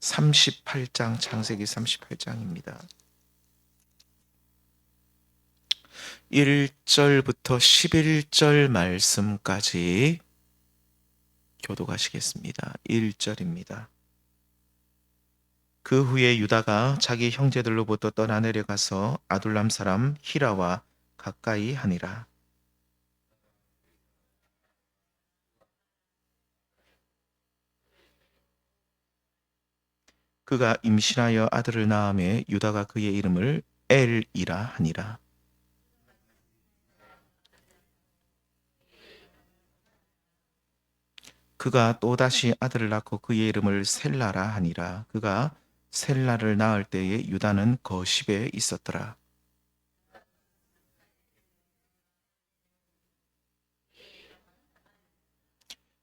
38장, 창세기 38장입니다. 1절부터 11절 말씀까지 교독하시겠습니다. 1절입니다. 그 후에 유다가 자기 형제들로부터 떠나 내려가서 아둘람 사람 히라와 가까이 하니라. 그가 임신하여 아들을 낳음에 유다가 그의 이름을 엘이라 하니라. 그가 또다시 아들을 낳고 그의 이름을 셀라라 하니라. 그가 셀라를 낳을 때에 유다는 거십에 있었더라.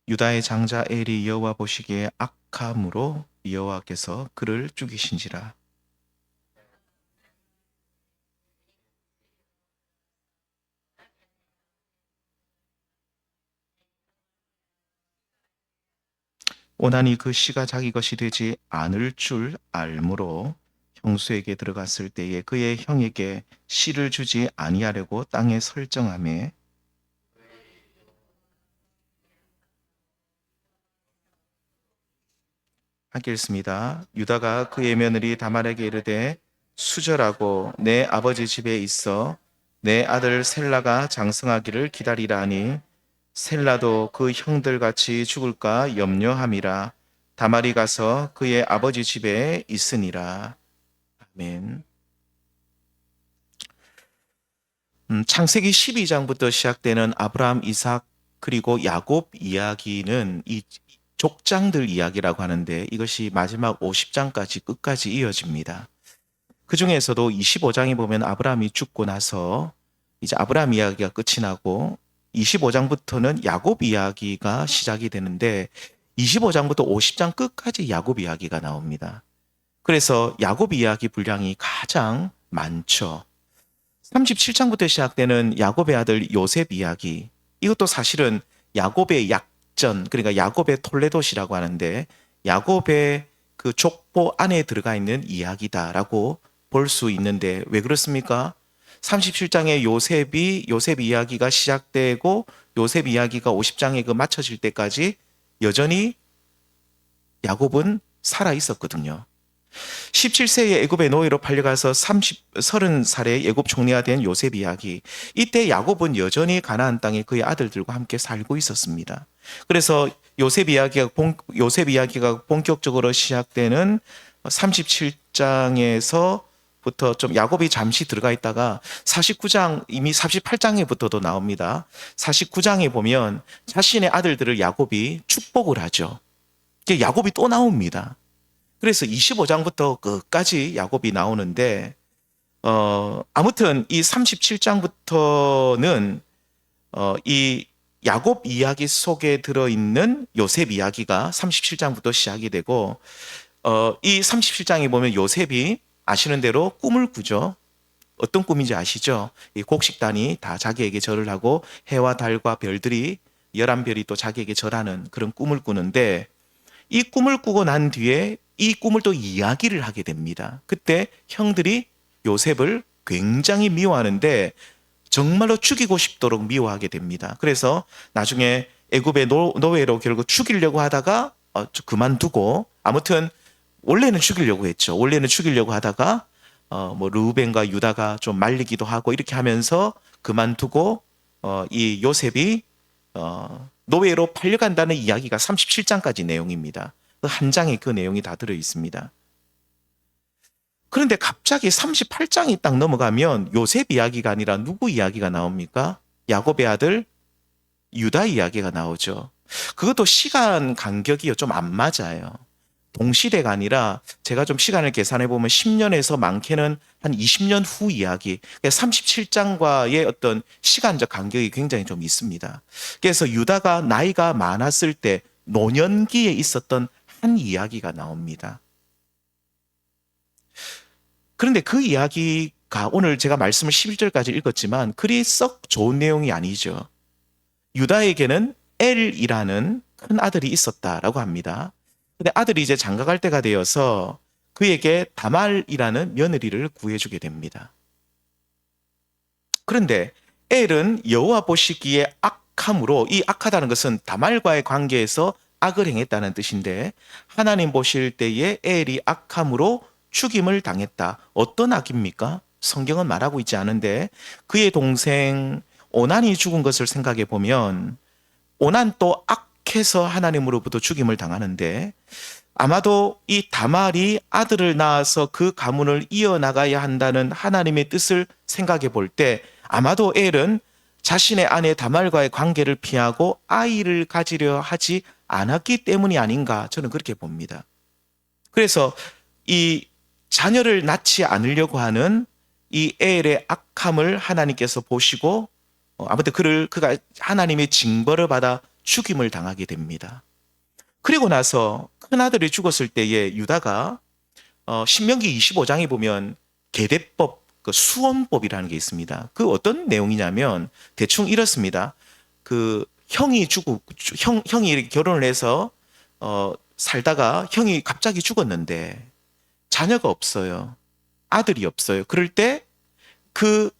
유다의 장자 엘이 여호와 보시기에 악함으로 여호와께서 그를 죽이신지라. 오나니 그 씨가 자기 것이 되지 않을 줄 알므로 형수에게 들어갔을 때에 그의 형에게 씨를 주지 아니하려고 땅에 설정하매 하겠습니다. 유다가 그의 며느리 다말에게 이르되 수절하고 내 아버지 집에 있어 내 아들 셀라가 장성하기를 기다리라 하니 셀라도 그 형들 같이 죽을까 염려함이라. 다말이 가서 그의 아버지 집에 있으니라. 아멘. 창세기 12장부터 시작되는 아브라함, 이삭 그리고 야곱 이야기는 이 족장들 이야기라고 하는데 이것이 마지막 50장까지 끝까지 이어집니다. 그 중에서도 25장에 보면 아브라함이 죽고 나서 이제 아브라함 이야기가 끝이 나고 25장부터는 야곱 이야기가 시작이 되는데 25장부터 50장 끝까지 야곱 이야기가 나옵니다. 그래서 야곱 이야기 분량이 가장 많죠. 37장부터 시작되는 야곱의 아들 요셉 이야기, 이것도 사실은 야곱의 약전, 그러니까 야곱의 톨레도시라고 하는데 야곱의 그 족보 안에 들어가 있는 이야기다라고 볼 수 있는데 왜 그렇습니까? 37장에 요셉 이야기가 시작되고 요셉 이야기가 50장에 그 맞춰질 때까지 여전히 야곱은 살아 있었거든요. 17세에 애굽의 노예로 팔려가서 30살에 애굽 총리가 된 요셉 이야기. 이때 야곱은 여전히 가나안 땅에 그의 아들들과 함께 살고 있었습니다. 그래서 요셉 이야기가 본격적으로 시작되는 37장에서부터 좀 야곱이 잠시 들어가 있다가 49장, 이미 48장에부터도 나옵니다. 49장에 보면 자신의 아들들을 야곱이 축복을 하죠. 야곱이 또 나옵니다. 그래서 25장부터 끝까지 야곱이 나오는데 아무튼 이 37장부터는 이 야곱 이야기 속에 들어있는 요셉 이야기가 37장부터 시작이 되고 이 37장에 보면 요셉이 아시는 대로 꿈을 꾸죠. 어떤 꿈인지 아시죠? 이 곡식단이 다 자기에게 절을 하고 해와 달과 별들이 11별이 또 자기에게 절하는 그런 꿈을 꾸는데 이 꿈을 꾸고 난 뒤에 이 꿈을 또 이야기를 하게 됩니다. 그때 형들이 요셉을 굉장히 미워하는데 정말로 죽이고 싶도록 미워하게 됩니다. 그래서 나중에 애굽의 노예로 결국 죽이려고 하다가 그만두고 아무튼 원래는 죽이려고 했죠. 원래는 죽이려고 하다가 뭐 르우벤과 유다가 좀 말리기도 하고 이렇게 하면서 그만두고 이 요셉이 노예로 팔려간다는 이야기가 37장까지 내용입니다. 그 한 장에 그 내용이 다 들어 있습니다. 그런데 갑자기 38장이 딱 넘어가면 요셉 이야기가 아니라 누구 이야기가 나옵니까? 야곱의 아들 유다 이야기가 나오죠. 그것도 시간 간격이 좀 안 맞아요. 동시대가 아니라 제가 좀 시간을 계산해 보면 10년에서 많게는 한 20년 후 이야기. 37장과의 어떤 시간적 간격이 굉장히 좀 있습니다. 그래서 유다가 나이가 많았을 때 노년기에 있었던 한 이야기가 나옵니다. 그런데 그 이야기가 오늘 제가 말씀을 11절까지 읽었지만 그리 썩 좋은 내용이 아니죠. 유다에게는 엘이라는 큰 아들이 있었다라고 합니다. 근데 아들이 이제 장가갈 때가 되어서 그에게 다말이라는 며느리를 구해주게 됩니다. 그런데 엘은 여호와 보시기에 악함으로, 이 악하다는 것은 다말과의 관계에서 악을 행했다는 뜻인데, 하나님 보실 때에 엘이 악함으로 죽임을 당했다. 어떤 악입니까? 성경은 말하고 있지 않은데 그의 동생 오난이 죽은 것을 생각해 보면, 오난도 악해서 하나님으로부터 죽임을 당하는데, 아마도 이 다말이 아들을 낳아서 그 가문을 이어나가야 한다는 하나님의 뜻을 생각해 볼 때, 아마도 엘은 자신의 아내 다말과의 관계를 피하고 아이를 가지려 하지 않았기 때문이 아닌가, 저는 그렇게 봅니다. 그래서 이 자녀를 낳지 않으려고 하는 이 엘의 악함을 하나님께서 보시고, 아무튼 그가 하나님의 징벌을 받아 죽임을 당하게 됩니다. 그리고 나서 큰아들이 죽었을 때에 유다가 신명기 25장에 보면 계대법, 그 수원법이라는 게 있습니다. 그 어떤 내용이냐면 대충 이렇습니다. 그 형이 형이 결혼을 해서 살다가 형이 갑자기 죽었는데 자녀가 없어요. 아들이 없어요. 그럴 때 그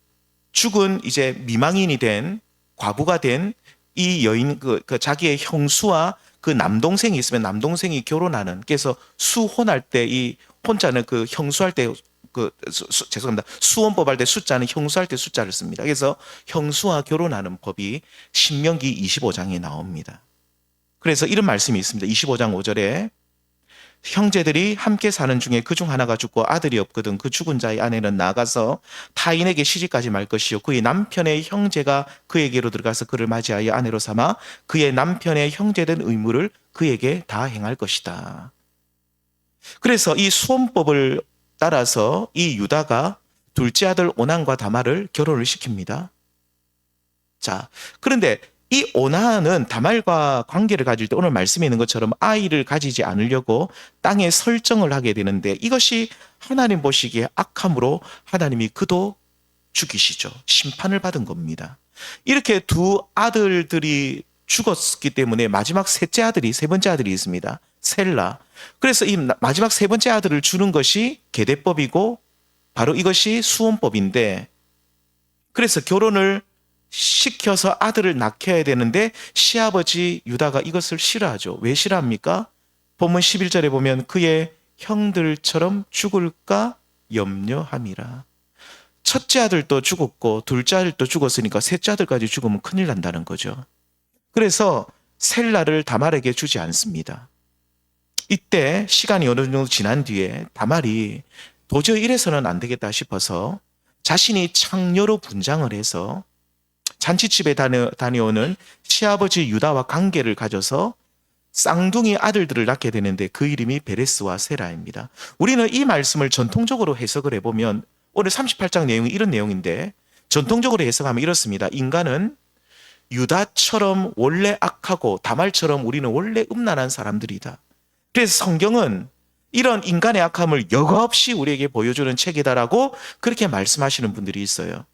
죽은 이제 미망인이 된, 과부가 된 이 여인, 그 자기의 형수와 그 남동생이 있으면 남동생이 결혼하는, 그래서 수혼할 때 이 혼자는 그 형수할 때 죄송합니다. 수혼법 할 때 숫자는 형수할 때 숫자를 씁니다. 그래서 형수와 결혼하는 법이 신명기 25장에 나옵니다. 그래서 이런 말씀이 있습니다. 25장 5절에 형제들이 함께 사는 중에 그중 하나가 죽고 아들이 없거든 그 죽은 자의 아내는 나가서 타인에게 시집가지 말 것이요 그의 남편의 형제가 그에게로 들어가서 그를 맞이하여 아내로 삼아 그의 남편의 형제된 의무를 그에게 다 행할 것이다. 그래서 이 수혼법을 따라서 이 유다가 둘째 아들 오난과 다말을 결혼을 시킵니다. 자, 그런데 이 오난은 다말과 관계를 가질 때 오늘 말씀에 있는 것처럼 아이를 가지지 않으려고 땅에 설정을 하게 되는데, 이것이 하나님 보시기에 악함으로 하나님이 그도 죽이시죠. 심판을 받은 겁니다. 이렇게 두 아들들이 죽었기 때문에 마지막 세 번째 아들이 있습니다. 셀라. 그래서 이 마지막 세 번째 아들을 주는 것이 계대법이고 바로 이것이 수혼법인데, 그래서 결혼을 시켜서 아들을 낳게 해야 되는데 시아버지 유다가 이것을 싫어하죠. 왜 싫어합니까? 본문 11절에 보면 그의 형들처럼 죽을까 염려함이라. 첫째 아들도 죽었고 둘째 아들도 죽었으니까 셋째 아들까지 죽으면 큰일 난다는 거죠. 그래서 셀라를 다말에게 주지 않습니다. 이때 시간이 어느 정도 지난 뒤에 다말이 도저히 이래서는 안 되겠다 싶어서 자신이 창녀로 분장을 해서 잔치집에 다녀오는 시아버지 유다와 관계를 가져서 쌍둥이 아들들을 낳게 되는데 그 이름이 베레스와 세라입니다. 우리는 이 말씀을 전통적으로 해석을 해보면 오늘 38장 내용이 이런 내용인데, 전통적으로 해석하면 이렇습니다. 인간은 유다처럼 원래 악하고 다말처럼 우리는 원래 음란한 사람들이다. 그래서 성경은 이런 인간의 악함을 여과없이 우리에게 보여주는 책이다라고 그렇게 말씀하시는 분들이 있어요.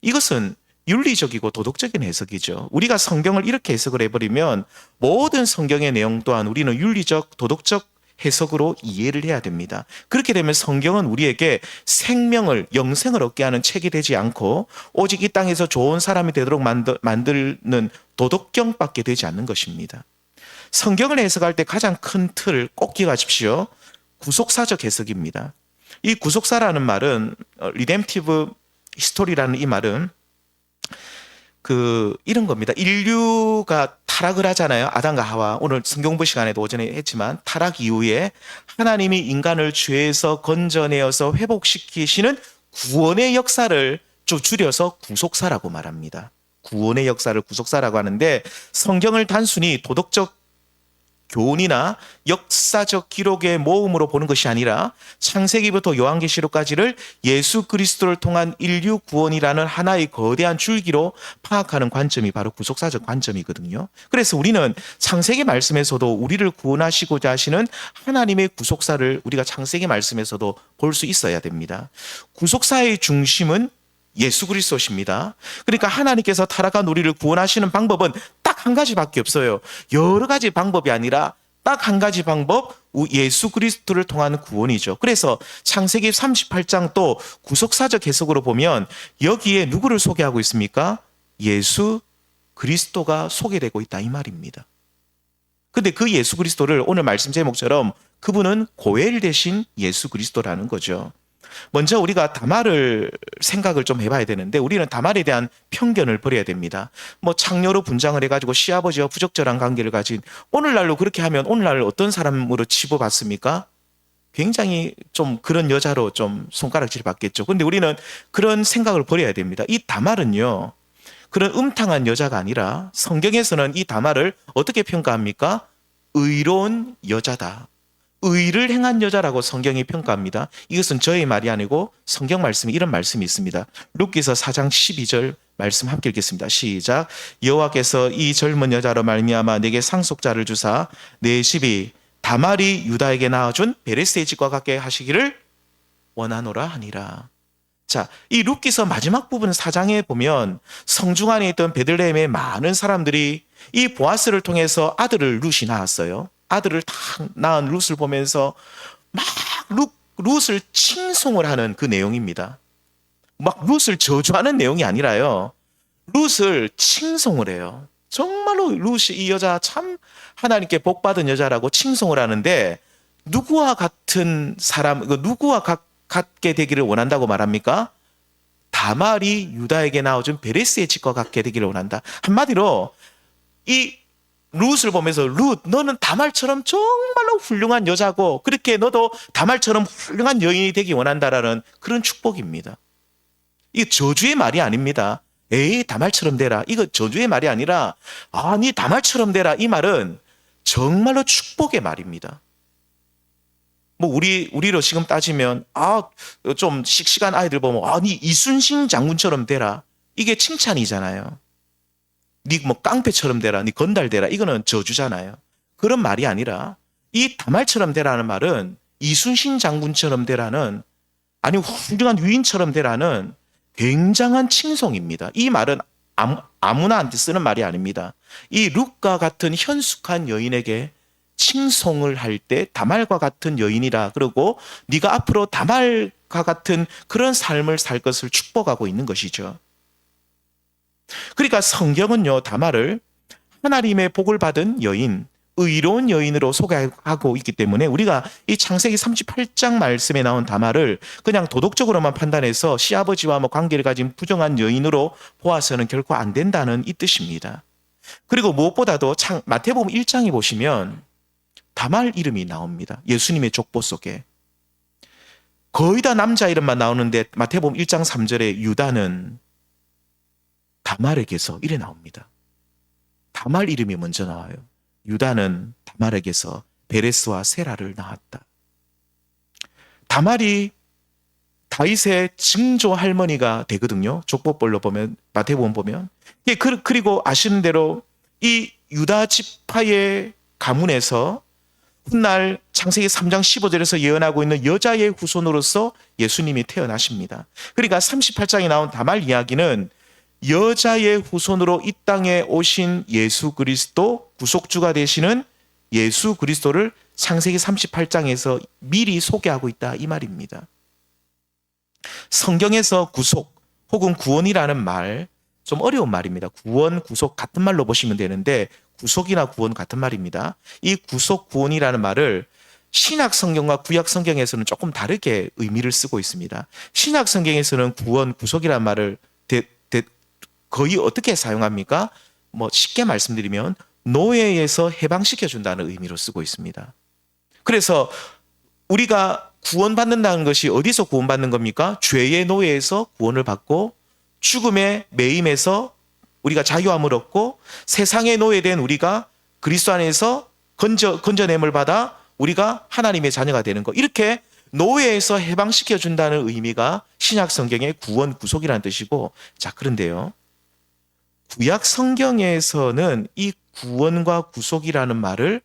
이것은 윤리적이고 도덕적인 해석이죠. 우리가 성경을 이렇게 해석을 해버리면 모든 성경의 내용 또한 우리는 윤리적, 도덕적 해석으로 이해를 해야 됩니다. 그렇게 되면 성경은 우리에게 생명을, 영생을 얻게 하는 책이 되지 않고 오직 이 땅에서 좋은 사람이 되도록 만드는 도덕경밖에 되지 않는 것입니다. 성경을 해석할 때 가장 큰 틀을 꼭 기억하십시오. 구속사적 해석입니다. 이 구속사라는 말은 리뎀티브 히스토리라는 이 말은 이런 겁니다. 인류가 타락을 하잖아요. 아담과 하와. 오늘 성경부 시간에도 오전에 했지만 타락 이후에 하나님이 인간을 죄에서 건져내어서 회복시키시는 구원의 역사를 좀 줄여서 구속사라고 말합니다. 구원의 역사를 구속사라고 하는데, 성경을 단순히 도덕적 교훈이나 역사적 기록의 모음으로 보는 것이 아니라 창세기부터 요한계시록까지를 예수 그리스도를 통한 인류 구원이라는 하나의 거대한 줄기로 파악하는 관점이 바로 구속사적 관점이거든요. 그래서 우리는 창세기 말씀에서도 우리를 구원하시고자 하시는 하나님의 구속사를 우리가 창세기 말씀에서도 볼 수 있어야 됩니다. 구속사의 중심은 예수 그리스도십니다. 그러니까 하나님께서 타락한 우리를 구원하시는 방법은 딱 한 가지밖에 없어요. 여러 가지 방법이 아니라 딱 한 가지 방법, 예수 그리스도를 통한 구원이죠. 그래서 창세기 38장 또 구속사적 해석으로 보면 여기에 누구를 소개하고 있습니까? 예수 그리스도가 소개되고 있다 이 말입니다. 근데 그 예수 그리스도를 오늘 말씀 제목처럼 그분은 고엘 대신 예수 그리스도라는 거죠. 먼저 우리가 다말을 생각을 좀 해봐야 되는데 우리는 다말에 대한 편견을 버려야 됩니다. 뭐 창녀로 분장을 해가지고 시아버지와 부적절한 관계를 가진 오늘날로 그렇게 하면 오늘날 어떤 사람으로 치부받습니까? 굉장히 좀 그런 여자로 좀 손가락질 받겠죠. 근데 우리는 그런 생각을 버려야 됩니다. 이 다말은요. 그런 음탕한 여자가 아니라 성경에서는 이 다말을 어떻게 평가합니까? 의로운 여자다. 의를 행한 여자라고 성경이 평가합니다. 이것은 저의 말이 아니고 성경 말씀에 이런 말씀이 있습니다. 룻기서 4장 12절 말씀 함께 읽겠습니다. 시작. 여호와께서 이 젊은 여자로 말미암아 내게 상속자를 주사 내 집이 다말이 유다에게 낳아준 베레스의 집과 같게 하시기를 원하노라 하니라. 자, 이 룻기서 마지막 부분 4장에 보면 성중 안에 있던 베들레헴의 많은 사람들이 이 보아스를 통해서 아들을 룻이 낳았어요. 아들을 딱 낳은 룻을 보면서 막 룻을 칭송을 하는 그 내용입니다. 막 룻을 저주하는 내용이 아니라요. 룻을 칭송을 해요. 정말로 룻이 이 여자 참 하나님께 복받은 여자라고 칭송을 하는데 누구와 같은 사람, 누구와 같게 되기를 원한다고 말합니까? 다말이 유다에게 낳아준 베레스의 집과 같게 되기를 원한다. 한마디로 이 룻을 보면서 룻 너는 다말처럼 정말로 훌륭한 여자고 그렇게 너도 다말처럼 훌륭한 여인이 되기 원한다라는 그런 축복입니다. 이게 저주의 말이 아닙니다. 에이 다말처럼 되라. 이거 저주의 말이 아니라 네 다말처럼 되라. 이 말은 정말로 축복의 말입니다. 뭐 우리로 지금 따지면 좀 씩씩한 아이들 보면 네 이순신 장군처럼 되라. 이게 칭찬이잖아요. 네 뭐 깡패처럼 되라, 네 건달 되라. 이거는 저주잖아요. 그런 말이 아니라 이 다말처럼 되라는 말은 이순신 장군처럼 되라는 아니 훌륭한 위인처럼 되라는 굉장한 칭송입니다. 이 말은 아무나한테 쓰는 말이 아닙니다. 이 룻과 같은 현숙한 여인에게 칭송을 할 때 다말과 같은 여인이라 그러고 네가 앞으로 다말과 같은 그런 삶을 살 것을 축복하고 있는 것이죠. 그러니까 성경은요, 다말을 하나님의 복을 받은 여인, 의로운 여인으로 소개하고 있기 때문에 우리가 이 창세기 38장 말씀에 나온 다말을 그냥 도덕적으로만 판단해서 시아버지와 관계를 가진 부정한 여인으로 보아서는 결코 안 된다는 이 뜻입니다. 그리고 무엇보다도 마태복음 1장에 보시면 다말 이름이 나옵니다. 예수님의 족보 속에. 거의 다 남자 이름만 나오는데 마태복음 1장 3절에 유다는 다말에게서 이래 나옵니다. 다말 이름이 먼저 나와요. 유다는 다말에게서 베레스와 세라를 낳았다. 다말이 다윗의 증조 할머니가 되거든요. 족보벌로 보면 마태복음 보면. 그리고 아시는 대로 이 유다 지파의 가문에서 훗날 창세기 3장 15절에서 예언하고 있는 여자의 후손으로서 예수님이 태어나십니다. 그러니까 38장에 나온 다말 이야기는 여자의 후손으로 이 땅에 오신 예수 그리스도 구속주가 되시는 예수 그리스도를 창세기 38장에서 미리 소개하고 있다 이 말입니다. 성경에서 구속 혹은 구원이라는 말 좀 어려운 말입니다. 구원, 구속 같은 말로 보시면 되는데 구속이나 구원 같은 말입니다. 이 구속, 구원이라는 말을 신약 성경과 구약 성경에서는 조금 다르게 의미를 쓰고 있습니다. 신약 성경에서는 구원, 구속이라는 말을 거의 어떻게 사용합니까? 쉽게 말씀드리면 노예에서 해방시켜준다는 의미로 쓰고 있습니다. 그래서 우리가 구원받는다는 것이 어디서 구원받는 겁니까? 죄의 노예에서 구원을 받고 죽음의 매임에서 우리가 자유함을 얻고 세상의 노예된 우리가 그리스도 안에서 건져냄을 받아 우리가 하나님의 자녀가 되는 것. 이렇게 노예에서 해방시켜준다는 의미가 신약 성경의 구원, 구속이라는 뜻이고 자 그런데요. 구약 성경에서는 이 구원과 구속이라는 말을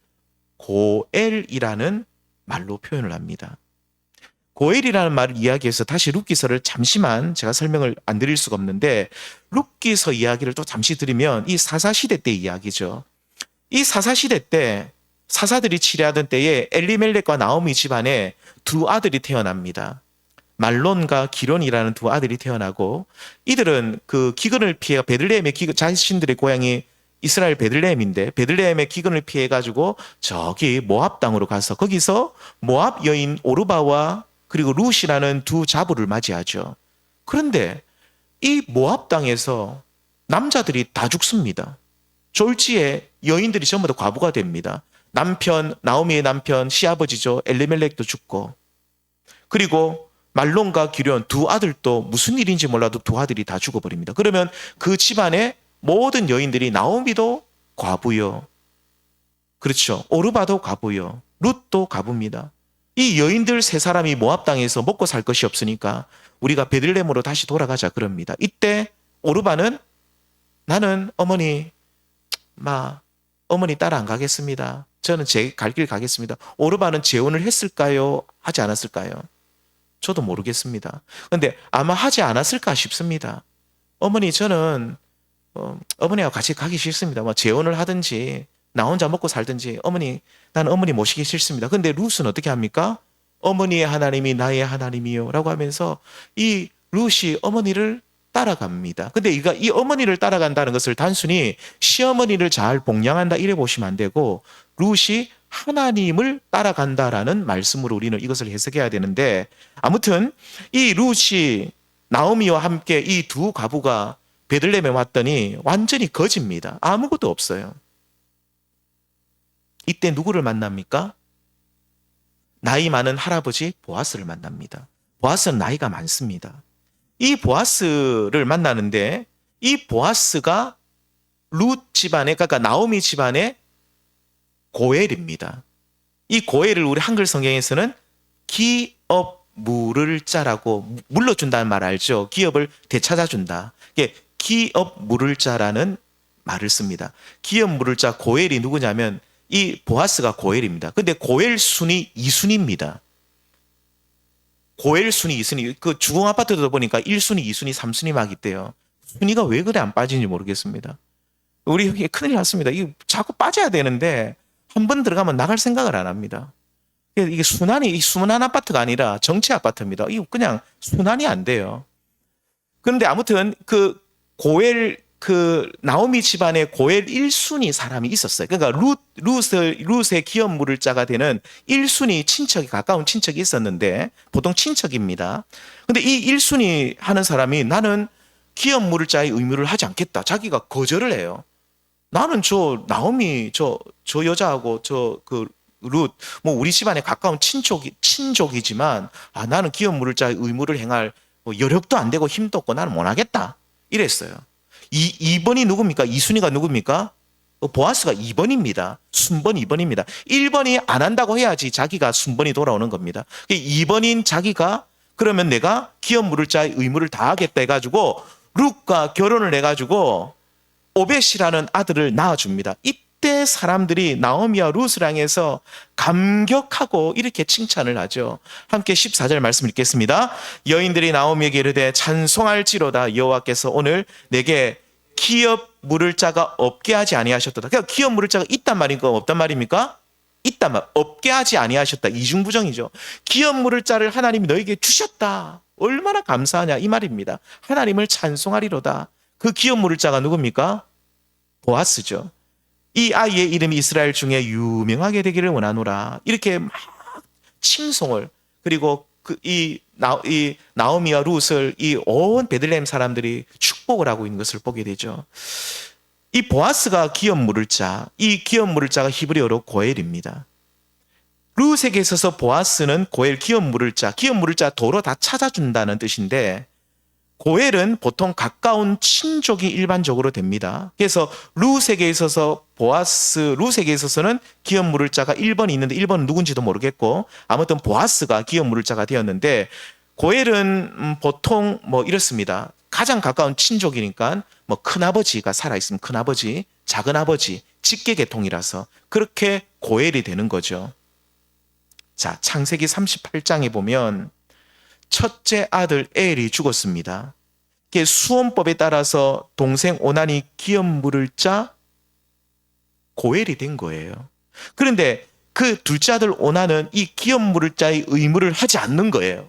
고엘이라는 말로 표현을 합니다. 고엘이라는 말을 이야기해서 다시 룻기서를 잠시만 제가 설명을 안 드릴 수가 없는데 룻기서 이야기를 또 잠시 드리면 이 사사시대 때 이야기죠. 이 사사시대 때 사사들이 치레하던 때에 엘리멜렉과 나오미 집안에 두 아들이 태어납니다. 말론과 기론이라는 두 아들이 태어나고, 이들은 그 기근을 피해 베들레헴의 자신들의 고향이 이스라엘 베들레헴인데 베들레헴의 기근을 피해 가지고 저기 모압 땅으로 가서 거기서 모압 여인 오르바와 그리고 룻이라는 두 자부를 맞이하죠. 그런데 이 모압 땅에서 남자들이 다 죽습니다. 졸지에 여인들이 전부 다 과부가 됩니다. 나오미의 남편 시아버지죠. 엘리멜렉도 죽고, 그리고 말론과 기련 두 아들도 무슨 일인지 몰라도 두 아들이 다 죽어버립니다. 그러면 그 집안의 모든 여인들이, 나오미도 과부요, 그렇죠, 오르바도 과부요, 룻도 과부입니다. 이 여인들 세 사람이 모압 땅에서 먹고 살 것이 없으니까 우리가 베들레헴으로 다시 돌아가자 그럽니다. 이때 오르바는, 나는 어머니 따라 안 가겠습니다. 저는 제 갈 길 가겠습니다. 오르바는 재혼을 했을까요? 하지 않았을까요? 저도 모르겠습니다. 그런데 아마 하지 않았을까 싶습니다. 어머니, 저는 어머니와 같이 가기 싫습니다. 뭐 재혼을 하든지 나 혼자 먹고 살든지, 나는 어머니 모시기 싫습니다. 근데 룻은 어떻게 합니까? 어머니의 하나님이 나의 하나님이요 라고 하면서 이 룻이 어머니를 따라갑니다. 근데 이 어머니를 따라간다는 것을 단순히 시어머니를 잘 복양한다 이래 보시면 안 되고, 룻이 하나님을 따라간다라는 말씀으로 우리는 이것을 해석해야 되는데, 아무튼 이 룻이 나오미와 함께 이 두 가부가 베들레헴에 왔더니 완전히 거지입니다. 아무것도 없어요. 이때 누구를 만납니까? 나이 많은 할아버지 보아스를 만납니다. 보아스는 나이가 많습니다. 이 보아스를 만나는데, 이 보아스가 룻 집안의, 그러니까 나오미 집안의 고엘입니다. 이 고엘을 우리 한글 성경에서는 기업 물을 자라고, 물러준다는 말 알죠? 기업을 되찾아준다. 기업 물을 자라는 말을 씁니다. 기업 물을 자 고엘이 누구냐면 이 보아스가 고엘입니다. 근데 고엘 순이 2순위입니다. 고엘 순위, 2순위. 그 주공 아파트도 보니까 1순위, 2순위, 3순위 막 있대요. 순위가 왜 그래 안 빠지는지 모르겠습니다. 우리 형이 큰일 났습니다. 이거 자꾸 빠져야 되는데 한 번 들어가면 나갈 생각을 안 합니다. 이게 순환 아파트가 아니라 정치 아파트입니다. 이거 그냥 순환이 안 돼요. 그런데 아무튼 나오미 집안에 고엘 1순위 사람이 있었어요. 그러니까 룻의 기업 물을 자가 되는 1순위 가까운 친척이 있었는데, 보통 친척입니다. 근데 이 1순위 하는 사람이, 나는 기업 물을 자의 의무를 하지 않겠다. 자기가 거절을 해요. 나는 나오미 저 여자하고 룻, 우리 집안에 가까운 친족이지만, 나는 기업 물을 자의 의무를 행할 여력도 안 되고 힘도 없고 나는 못 하겠다. 이랬어요. 2번이 누굽니까? 2순위가 누굽니까? 보아스가 2번입니다. 순번 2번입니다. 1번이 안 한다고 해야지 자기가 순번이 돌아오는 겁니다. 2번인 자기가, 그러면 내가 기업 물을 자의 의무를 다하겠다 해가지고 룻과 결혼을 해가지고 오벳이라는 아들을 낳아줍니다. 이때 사람들이 나오미와 룻을 향해서 감격하고 이렇게 칭찬을 하죠. 함께 14절 말씀 읽겠습니다. 여인들이 나오미에게 이르되 찬송할지로다, 여호와께서 오늘 내게 기업 물을 자가 없게 하지 아니하셨도다. 그러니까 기업 물을 자가 있단 말입니까? 없단 말입니까? 있단 말. 없게 하지 아니하셨다. 이중부정이죠. 기업 물을 자를 하나님이 너에게 주셨다. 얼마나 감사하냐 이 말입니다. 하나님을 찬송하리로다. 그 기업 물을 자가 누굽니까? 보아스죠. 이 아이의 이름이 이스라엘 중에 유명하게 되기를 원하노라. 이렇게 막 칭송을, 그리고 이 나오미와 룻을 이 온 베들레헴 사람들이 축복을 하고 있는 것을 보게 되죠. 이 보아스가 기업 물을 자, 이 기업 물을 자가 히브리어로 고엘입니다. 룻에게 있어서 보아스는 고엘, 기업 물을 자 도로 다 찾아준다는 뜻인데, 고엘은 보통 가까운 친족이 일반적으로 됩니다. 그래서 룻에게 있어서는 기업 물을 자가 1번이 있는데 1번은 누군지도 모르겠고, 아무튼 보아스가 기업 물을 자가 되었는데, 고엘은 보통 이렇습니다. 가장 가까운 친족이니까 큰아버지가 살아있으면 큰아버지, 작은아버지, 직계계통이라서 그렇게 고엘이 되는 거죠. 자, 창세기 38장에 보면 첫째 아들 엘이 죽었습니다. 수원법에 따라서 동생 오난이 기업 물을 자 고엘이 된 거예요. 그런데 그 둘째 아들 오나는 이 기업 물을 자의 의무를 하지 않는 거예요.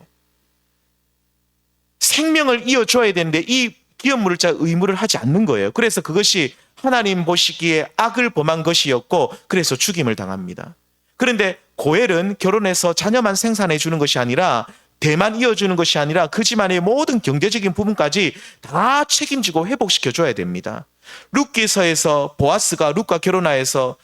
생명을 이어줘야 되는데 이 기업 물을 자의 의무를 하지 않는 거예요. 그래서 그것이 하나님 보시기에 악을 범한 것이었고 그래서 죽임을 당합니다. 그런데 고엘은 결혼해서 자녀만 생산해 주는 것이 아니라 대만 이어주는 것이 아니라 그 집안의 모든 경제적인 부분까지 다 책임지고 회복시켜 줘야 됩니다. 룻기서에서 보아스가 룻과 결혼하여서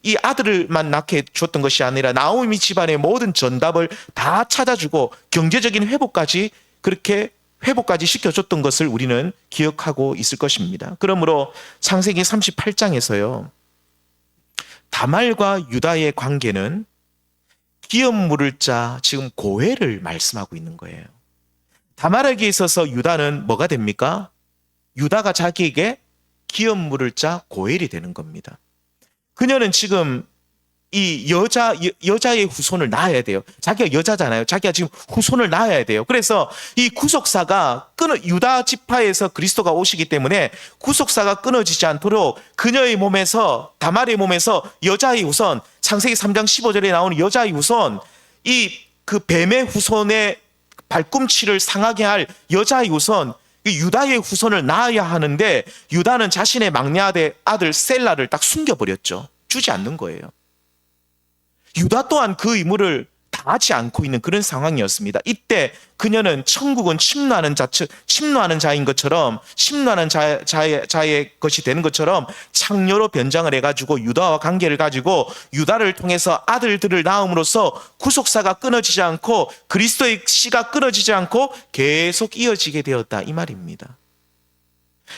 이 아들을만 낳게 줬던 것이 아니라 나오미 집안의 모든 전답을 다 찾아주고 경제적인 회복까지 그렇게 회복까지 시켜줬던 것을 우리는 기억하고 있을 것입니다. 그러므로 창세기 38장에서요. 다말과 유다의 관계는 기업 물을 자 지금 고해를 말씀하고 있는 거예요. 다말에게 있어서 유다는 뭐가 됩니까? 유다가 자기에게 기업 물을 자 고엘이 되는 겁니다. 그녀는 지금 이 여자의 후손을 낳아야 돼요. 자기가 여자잖아요. 자기가 지금 후손을 낳아야 돼요. 그래서 이 구속사가 유다 지파에서 그리스도가 오시기 때문에 구속사가 끊어지지 않도록 그녀의 몸에서 다말의 몸에서 여자의 후손, 창세기 3장 15절에 나오는 여자의 후손, 이 그 뱀의 후손의 발꿈치를 상하게 할 여자의 후손, 유다의 후손을 낳아야 하는데 유다는 자신의 막내 아들 셀라를 딱 숨겨버렸죠. 주지 않는 거예요. 유다 또한 그 의무를 다하지 않고 있는 그런 상황이었습니다. 이때 그녀는 천국은 침노하는 자인 것처럼 침노하는 자의 것이 되는 것처럼 창녀로 변장을 해가지고 유다와 관계를 가지고 유다를 통해서 아들들을 낳음으로써 구속사가 끊어지지 않고 그리스도의 씨가 끊어지지 않고 계속 이어지게 되었다 이 말입니다.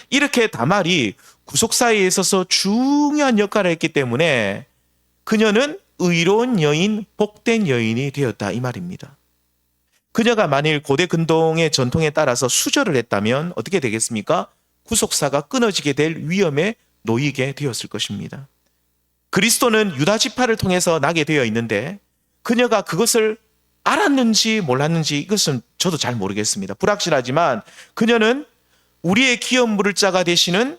이렇게 다말이 구속사에 있어서 중요한 역할을 했기 때문에 그녀는 의로운 여인, 복된 여인이 되었다 이 말입니다. 그녀가 만일 고대 근동의 전통에 따라서 수절을 했다면 어떻게 되겠습니까? 구속사가 끊어지게 될 위험에 놓이게 되었을 것입니다. 그리스도는 유다 지파를 통해서 나게 되어 있는데 그녀가 그것을 알았는지 몰랐는지 이것은 저도 잘 모르겠습니다. 불확실하지만 그녀는 우리의 기업 물을 자가 되시는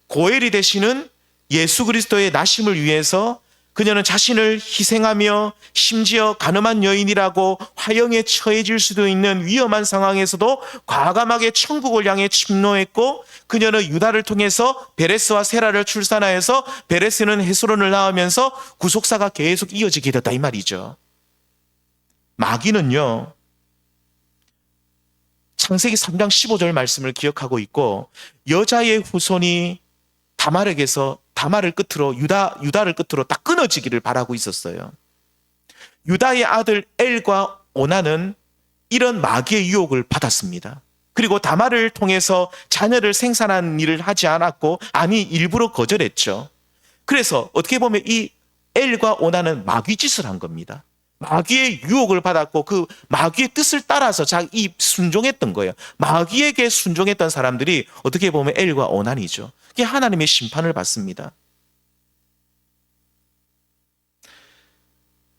고엘이 되시는 예수 그리스도의 나심을 위해서 그녀는 자신을 희생하며 심지어 가늠한 여인이라고 화형에 처해질 수도 있는 위험한 상황에서도 과감하게 천국을 향해 침노했고 그녀는 유다를 통해서 베레스와 세라를 출산하여서 베레스는 헤스론을 낳으면서 구속사가 계속 이어지게 됐다 이 말이죠. 마귀는요. 창세기 3장 15절 말씀을 기억하고 있고 여자의 후손이 다말을 끝으로 유다를 끝으로 딱 끊어지기를 바라고 있었어요. 유다의 아들 엘과 오나는 이런 마귀의 유혹을 받았습니다. 그리고 다말을 통해서 자녀를 생산하는 일을 하지 않았고 아니 일부러 거절했죠. 그래서 어떻게 보면 이 엘과 오나는 마귀 짓을 한 겁니다. 마귀의 유혹을 받았고 그 마귀의 뜻을 따라서 자기 순종했던 거예요. 마귀에게 순종했던 사람들이 어떻게 보면 엘과 오난이죠. 그게 하나님의 심판을 받습니다.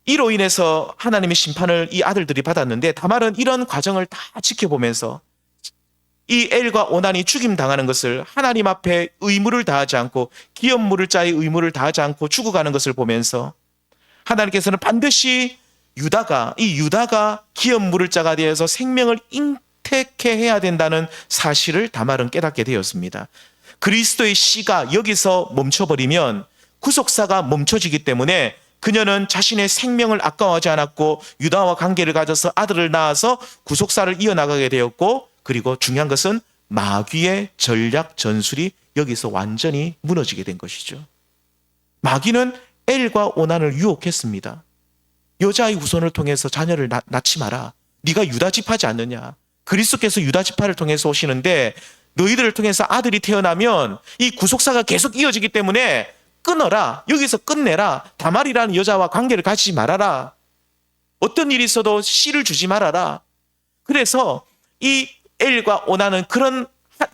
이로 인해서 하나님의 심판을 이 아들들이 받았는데 다말은 이런 과정을 다 지켜보면서 이 엘과 오난이 죽임당하는 것을 하나님 앞에 의무를 다하지 않고 기업 물을 자의 의무를 다하지 않고 죽어가는 것을 보면서 하나님께서는 반드시 유다가 기업 물을 자가 되어서 생명을 잉태케 해야 된다는 사실을 다말은 깨닫게 되었습니다. 그리스도의 씨가 여기서 멈춰버리면 구속사가 멈춰지기 때문에 그녀는 자신의 생명을 아까워하지 않았고 유다와 관계를 가져서 아들을 낳아서 구속사를 이어나가게 되었고 그리고 중요한 것은 마귀의 전략 전술이 여기서 완전히 무너지게 된 것이죠. 마귀는 엘과 오난을 유혹했습니다. 여자의 후손을 통해서 자녀를 낳지 마라. 네가 유다 지파지 않느냐. 그리스도께서 유다 지파를 통해서 오시는데 너희들을 통해서 아들이 태어나면 이 구속사가 계속 이어지기 때문에 끊어라. 여기서 끝내라. 다말이라는 여자와 관계를 가지지 말아라. 어떤 일이 있어도 씨를 주지 말아라. 그래서 이 엘과 오나는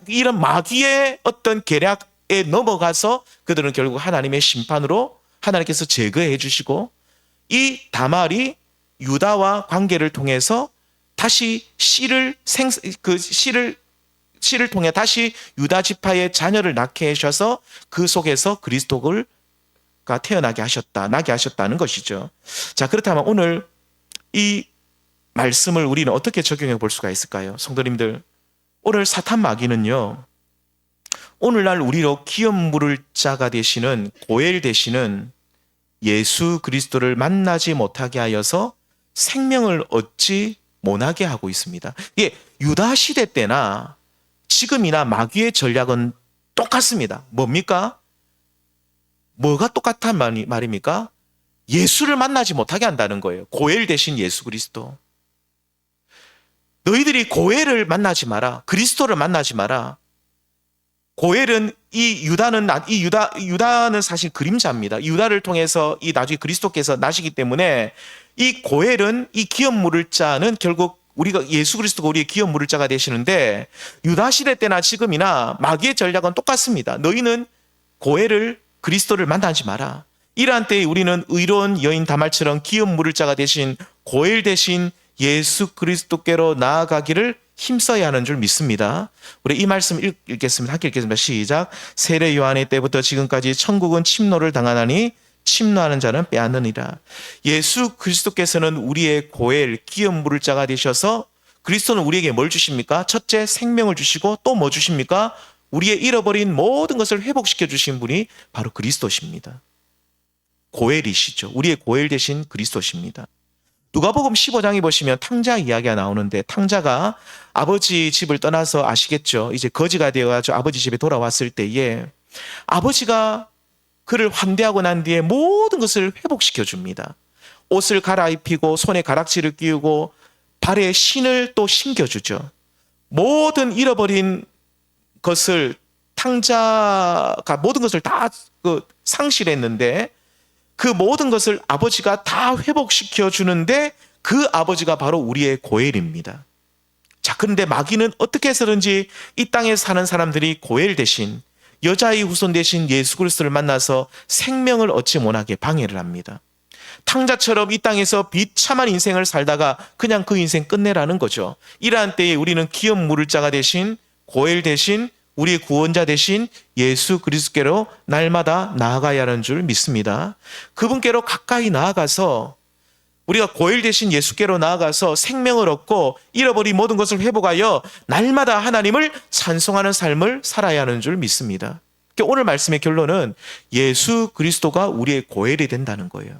이런 마귀의 어떤 계략에 넘어가서 그들은 결국 하나님의 심판으로 하나님께서 제거해 주시고 이 다말이 유다와 관계를 통해서 다시 씨를 통해 다시 유다 지파의 자녀를 낳게 하셔서 그 속에서 그리스도를 예수가 태어나게 하셨다, 나게 하셨다는 것이죠. 자, 그렇다면 오늘 이 말씀을 우리는 어떻게 적용해 볼 수가 있을까요? 성도님들, 오늘 사탄 마귀는요, 오늘날 우리로 기업 물을 자가 되시는 고엘 되시는 예수 그리스도를 만나지 못하게 하여서 생명을 얻지 못하게 하고 있습니다. 예, 유다 시대 때나 지금이나 마귀의 전략은 똑같습니다. 뭡니까? 뭐가 똑같단 말입니까? 예수를 만나지 못하게 한다는 거예요. 고엘 대신 예수 그리스도. 너희들이 고엘을 만나지 마라. 그리스도를 만나지 마라. 고엘은 유다는 사실 그림자입니다. 유다를 통해서 이 나중에 그리스도께서 나시기 때문에 이 고엘은 이 기업 물을 자는 결국 우리가 예수 그리스도가 우리의 기업 물을 자가 되시는데 유다 시대 때나 지금이나 마귀의 전략은 똑같습니다. 너희는 고엘을 그리스도를 만나지 마라. 이러한 때에 우리는 의로운 여인 다말처럼 기업 물을 자가 되신 고엘 대신 예수 그리스도께로 나아가기를 힘써야 하는 줄 믿습니다. 우리 이 말씀 읽겠습니다. 함께 읽겠습니다. 시작. 세례 요한의 때부터 지금까지 천국은 침노를 당하나니 침노하는 자는 빼앗느니라. 예수 그리스도께서는 우리의 고엘 기업 물을 자가 되셔서 그리스도는 우리에게 뭘 주십니까? 첫째 생명을 주시고 또 뭐 주십니까? 우리의 잃어버린 모든 것을 회복시켜 주신 분이 바로 그리스도십니다. 고엘이시죠. 우리의 고엘 대신 그리스도십니다. 누가복음 15장에 보시면 탕자 이야기가 나오는데 탕자가 아버지 집을 떠나서 아시겠죠? 이제 거지가 되어가지고 아버지 집에 돌아왔을 때에 아버지가 그를 환대하고 난 뒤에 모든 것을 회복시켜 줍니다. 옷을 갈아입히고 손에 가락지를 끼우고 발에 신을 또 신겨주죠. 모든 잃어버린 것을 탕자가 모든 것을 다 상실했는데 그 모든 것을 아버지가 다 회복시켜 주는데 그 아버지가 바로 우리의 고엘입니다. 자, 그런데 마귀는 어떻게 해서든지 이 땅에 사는 사람들이 고엘 대신 여자의 후손 대신 예수 그리스도를 만나서 생명을 얻지 못하게 방해를 합니다. 탕자처럼 이 땅에서 비참한 인생을 살다가 그냥 그 인생 끝내라는 거죠. 이러한 때에 우리는 기업 물을 자가 대신 고엘 대신 우리의 구원자 대신 예수 그리스도께로 날마다 나아가야 하는 줄 믿습니다. 그분께로 가까이 나아가서 우리가 고엘 대신 예수께로 나아가서 생명을 얻고 잃어버린 모든 것을 회복하여 날마다 하나님을 찬송하는 삶을 살아야 하는 줄 믿습니다. 오늘 말씀의 결론은 예수 그리스도가 우리의 고엘이 된다는 거예요.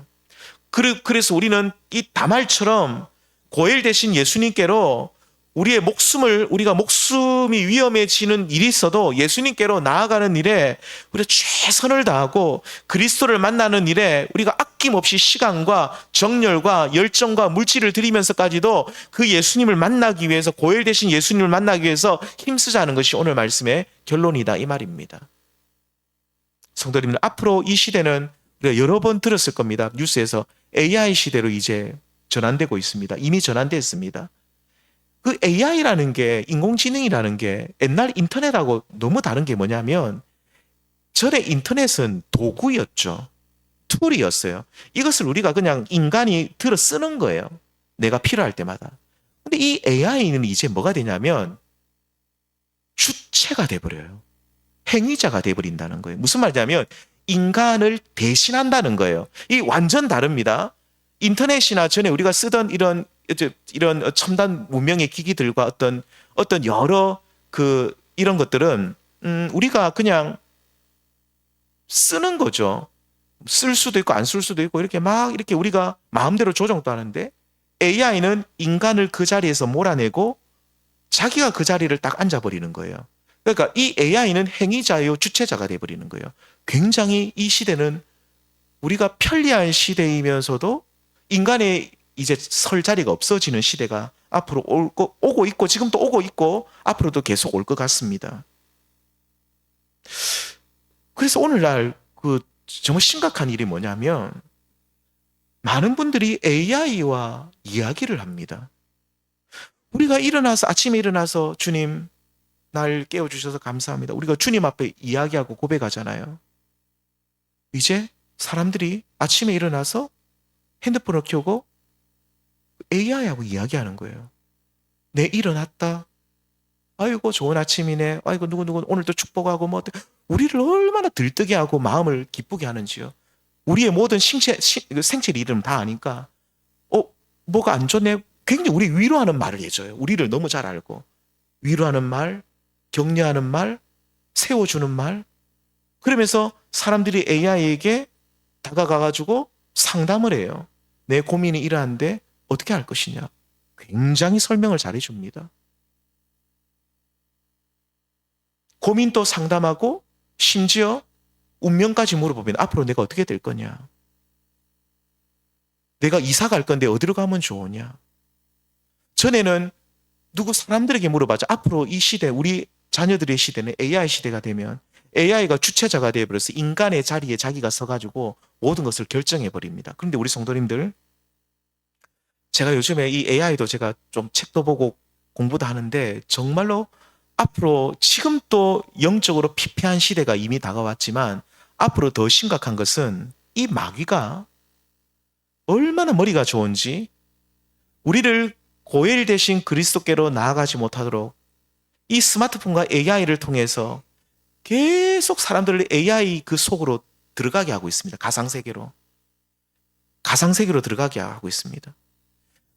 그래서 우리는 이 다말처럼 고엘 대신 예수님께로 우리가 목숨이 위험해지는 일이 있어도 예수님께로 나아가는 일에 우리가 최선을 다하고 그리스도를 만나는 일에 우리가 아낌없이 시간과 정열과 열정과 물질을 들이면서까지도 그 예수님을 만나기 위해서 고엘 대신 예수님을 만나기 위해서 힘쓰자는 것이 오늘 말씀의 결론이다 이 말입니다. 성도님들, 앞으로 이 시대는 우리가 여러 번 들었을 겁니다. 뉴스에서 AI 시대로 이제 전환되고 있습니다. 이미 전환됐습니다. 그 AI라는 게, 인공지능이라는 게 옛날 인터넷하고 너무 다른 게 뭐냐면 전에 인터넷은 도구였죠. 툴이었어요. 이것을 우리가 그냥 인간이 들어 쓰는 거예요. 내가 필요할 때마다. 근데 이 AI는 이제 뭐가 되냐면 주체가 돼버려요. 행위자가 돼버린다는 거예요. 무슨 말이냐면 인간을 대신한다는 거예요. 이 완전 다릅니다. 인터넷이나 전에 우리가 쓰던 이런 첨단 문명의 기기들과 어떤 여러 이런 것들은 우리가 그냥 쓰는 거죠. 쓸 수도 있고 안 쓸 수도 있고 이렇게 우리가 마음대로 조정도 하는데 AI는 인간을 그 자리에서 몰아내고 자기가 그 자리를 딱 앉아버리는 거예요. 그러니까 이 AI는 행위자요 주체자가 돼버리는 거예요. 굉장히 이 시대는 우리가 편리한 시대이면서도 인간의 이제 설 자리가 없어지는 시대가 앞으로 오고 있고 지금도 오고 있고 앞으로도 계속 올 것 같습니다. 그래서 오늘날 정말 심각한 일이 뭐냐면 많은 분들이 AI와 이야기를 합니다. 우리가 아침에 일어나서 주님 날 깨워주셔서 감사합니다. 우리가 주님 앞에 이야기하고 고백하잖아요. 이제 사람들이 아침에 일어나서 핸드폰을 켜고 AI하고 이야기하는 거예요. 내 일어났다. 아이고 좋은 아침이네. 아이고 누구 오늘도 축복하고 우리를 얼마나 들뜨게 하고 마음을 기쁘게 하는지요. 우리의 모든 생체를 이름 다 아니까 뭐가 안 좋네. 굉장히 우리 위로하는 말을 해줘요. 우리를 너무 잘 알고 위로하는 말, 격려하는 말, 세워주는 말. 그러면서 사람들이 AI에게 다가가가지고 상담을 해요. 내 고민이 이러한데 어떻게 할 것이냐. 굉장히 설명을 잘해줍니다. 고민도 상담하고 심지어 운명까지 물어보면 앞으로 내가 어떻게 될 거냐. 내가 이사 갈 건데 어디로 가면 좋으냐. 전에는 사람들에게 물어봐죠. 앞으로 이 시대, 우리 자녀들의 시대는 AI 시대가 되면 AI가 주체자가 되어버려서 인간의 자리에 자기가 서가지고 모든 것을 결정해버립니다. 그런데 우리 성도님들, 제가 요즘에 이 AI도 제가 좀 책도 보고 공부도 하는데 정말로 앞으로 지금 또 영적으로 피폐한 시대가 이미 다가왔지만 앞으로 더 심각한 것은 이 마귀가 얼마나 머리가 좋은지 우리를 고엘 대신 그리스도께로 나아가지 못하도록 이 스마트폰과 AI를 통해서 계속 사람들을 AI 그 속으로 들어가게 하고 있습니다. 가상세계로 들어가게 하고 있습니다.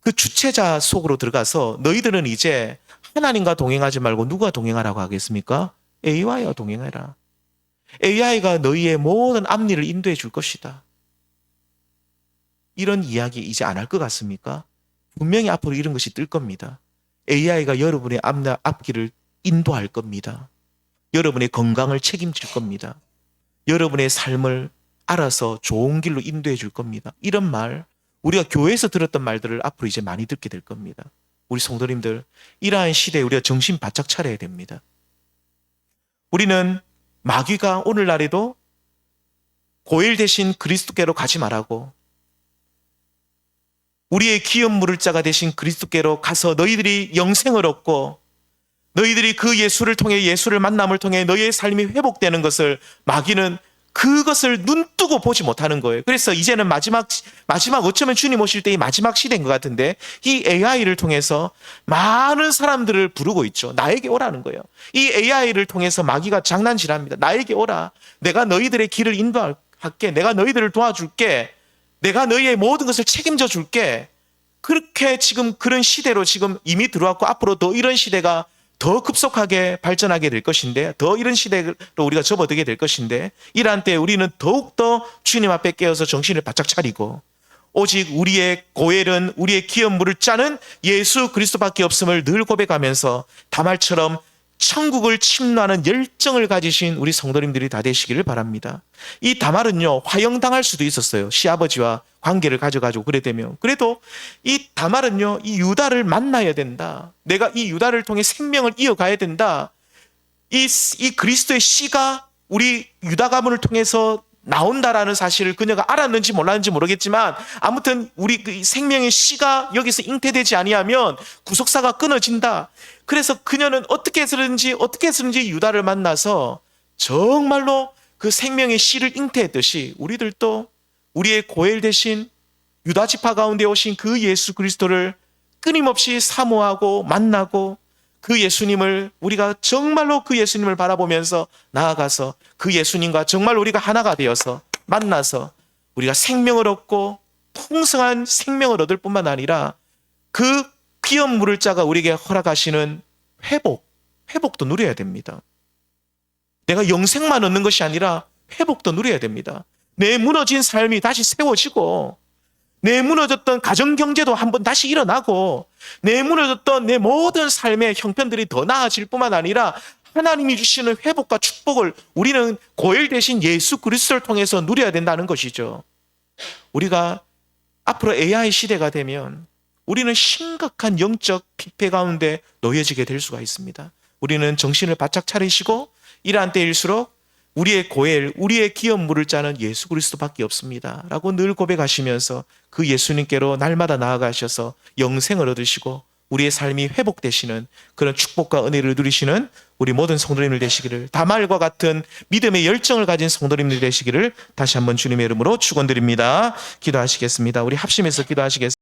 그 주체자 속으로 들어가서 너희들은 이제 하나님과 동행하지 말고 누가 동행하라고 하겠습니까? AI와 동행해라. AI가 너희의 모든 앞일을 인도해 줄 것이다. 이런 이야기 이제 안 할 것 같습니까? 분명히 앞으로 이런 것이 뜰 겁니다. AI가 여러분의 앞길을 인도할 겁니다. 여러분의 건강을 책임질 겁니다. 여러분의 삶을 알아서 좋은 길로 인도해 줄 겁니다. 이런 말, 우리가 교회에서 들었던 말들을 앞으로 이제 많이 듣게 될 겁니다. 우리 성도님들, 이러한 시대에 우리가 정신 바짝 차려야 됩니다. 우리는 마귀가 오늘날에도 고엘 대신 그리스도께로 가지 말라고, 우리의 기업 물을 자가 되신 그리스도께로 가서 너희들이 영생을 얻고 너희들이 그 예수를 통해, 예수를 만남을 통해 너희의 삶이 회복되는 것을 마귀는 그것을 눈뜨고 보지 못하는 거예요. 그래서 이제는 마지막 어쩌면 주님 오실 때의 마지막 시대인 것 같은데 이 AI를 통해서 많은 사람들을 부르고 있죠. 나에게 오라는 거예요. 이 AI를 통해서 마귀가 장난질합니다. 나에게 오라. 내가 너희들의 길을 인도할게. 내가 너희들을 도와줄게. 내가 너희의 모든 것을 책임져 줄게. 그렇게 지금 그런 시대로 지금 이미 들어왔고 앞으로 더 이런 시대가 더 급속하게 발전하게 될 것인데, 더 이런 시대로 우리가 접어들게 될 것인데, 이러한 때 우리는 더욱더 주님 앞에 깨어서 정신을 바짝 차리고 오직 우리의 고엘은, 우리의 기업 물을 짜는 예수 그리스도밖에 없음을 늘 고백하면서 다말처럼 천국을 침노하는 열정을 가지신 우리 성도님들이 다 되시기를 바랍니다. 이 다말은요, 화형당할 수도 있었어요. 시아버지와 관계를 가져가지고 그랬다면. 그래도 이 다말은요, 이 유다를 만나야 된다. 내가 이 유다를 통해 생명을 이어가야 된다. 이 그리스도의 씨가 우리 유다 가문을 통해서 나온다라는 사실을 그녀가 알았는지 몰랐는지 모르겠지만 아무튼 우리 그 생명의 씨가 여기서 잉태되지 아니하면 구속사가 끊어진다. 그래서 그녀는 어떻게 해서든지 유다를 만나서 정말로 그 생명의 씨를 잉태했듯이 우리들도 우리의 고엘 대신 유다 지파 가운데 오신 그 예수 그리스도를 끊임없이 사모하고 만나고 그 예수님을 우리가 정말로 그 예수님을 바라보면서 나아가서 그 예수님과 정말 우리가 하나가 되어서 만나서 우리가 생명을 얻고 풍성한 생명을 얻을 뿐만 아니라 그 귀한 물을 짜가 우리에게 허락하시는 회복도 누려야 됩니다. 내가 영생만 얻는 것이 아니라 회복도 누려야 됩니다. 내 무너진 삶이 다시 세워지고 내 무너졌던 가정경제도 한번 다시 일어나고 내 무너졌던 내 모든 삶의 형편들이 더 나아질 뿐만 아니라 하나님이 주시는 회복과 축복을 우리는 고엘 대신 예수 그리스도를 통해서 누려야 된다는 것이죠. 우리가 앞으로 AI 시대가 되면 우리는 심각한 영적 피폐 가운데 놓여지게 될 수가 있습니다. 우리는 정신을 바짝 차리시고 이러한 때일수록 우리의 고엘, 우리의 기업 물을 짜는 예수 그리스도밖에 없습니다 라고 늘 고백하시면서 그 예수님께로 날마다 나아가셔서 영생을 얻으시고 우리의 삶이 회복되시는 그런 축복과 은혜를 누리시는 우리 모든 성도님들 되시기를, 다말과 같은 믿음의 열정을 가진 성도님들 되시기를 다시 한번 주님의 이름으로 축원드립니다. 기도하시겠습니다. 우리 합심해서 기도하시겠습니다.